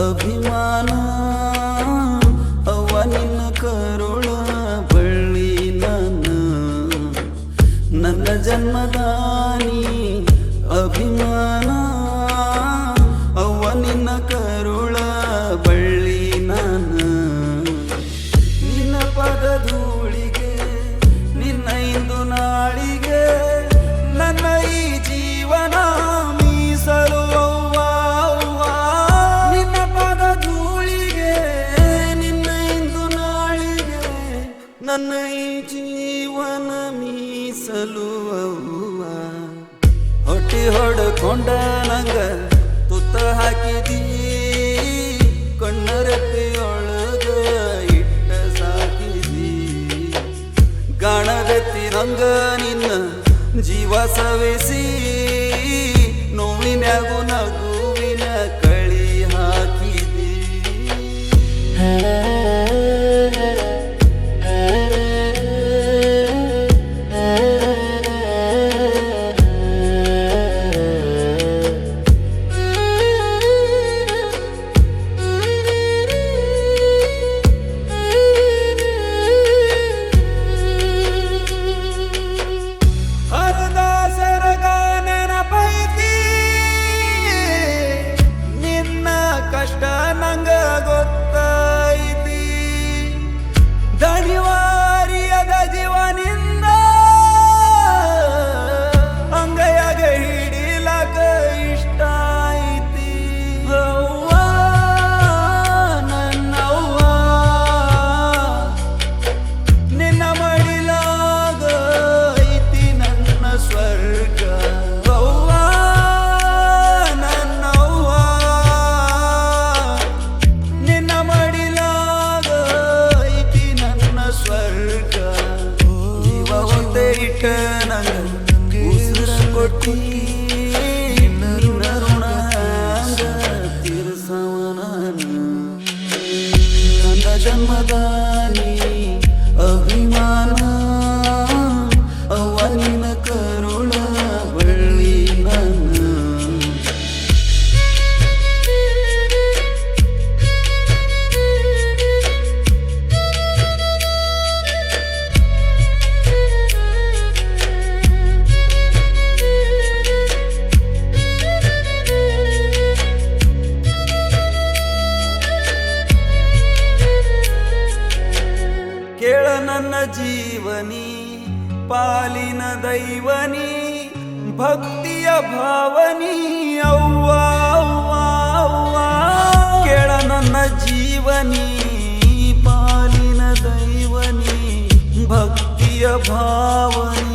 ಅಭಿಮಾನ ಅವ್ವ ನಿನ್ನ ಕರುಳ ಬಳ್ಳಿ ನನ್ನ ಜನ್ಮದಾನಿ ಅಭಿಮಾನ ಅವ್ವ ನಿನ್ನ ಕರುಳ ಬಳ್ಳಿ ನಿನ್ನ ಪದಧೂಳಿಗೆ ನಿನ್ನ ಇಂದು ನಾಳಿಗೆ ನನ್ನ ಈ ಜೀವನ ಮೀಸಲು ಅವ್ವ ನಿನ್ನ ಪದಧೂಳಿಗೆ ನಿನ್ನ ಇಂದು ನಾಳಿಗೆ ನನ್ನ ಈ ಜೀವನ ಮೀಸಲು ಅವ್ವ ಹೊಟ್ಟಿ ಹೊಡ್ಕೊಂಡ ನಂಗ ತುತ್ತ ಹಾಕಿದೀ ಕಣ್ಣರೆಪ್ಪಿಯೊಳಗ ಇಟ್ಟ ಸಾಕಿದೀ ಗಾಣದೆತ್ತಿ ನಂಗ ನಿನ್ನ ಜೀವ ಸವೆಸಿ ನೋವಿನ್ಯಾಗು ನಗುವಿನ ಕಳಿ ಹಾಕಿದೀ ಕಷ್ಟ ನಂಗ ಗೊತ್ತೈತಿ ದಣಿವಾರಿಯದ ಜೀವನಿಂದ ಅಂಗೈಯಾಗ ಹಿಡಿಲಕ ಇಷ್ಟ ಐತಿ ಅವ್ವ ನನ್ನವ್ವ ನಿನ್ನ ಮಡಿಲಾಗ ಐತಿ ನನ್ನ ಸ್ವರ್ಗ ಅವ್ವ ಇಟ್ಟ ನಂಗೆ ಉಸಿರ ಕೊಟ್ಟಿ ನಿನ್ನ ಋಣ ತೀರ್ಸವನ ನನ್ನ ಜನ್ಮದಾನಿ ಅಭಿಮಾನ ಅವ್ವ ನಿನ್ನ ಕರುಳ ಬಳ್ಳಿ ಕೇಳ ನನ್ನ ಜೀವನಿ ಪಾಲಿನ ದೈವನಿ ಭಕ್ತಿಯ ಭಾವನಿ ಅವ್ವ ಅವ್ವ ಅವ್ವ ಕೇಳ ನನ್ನ ಜೀವನಿ ಪಾಲಿನ ದೈವನಿ ಭಕ್ತಿಯ ಭಾವನಿ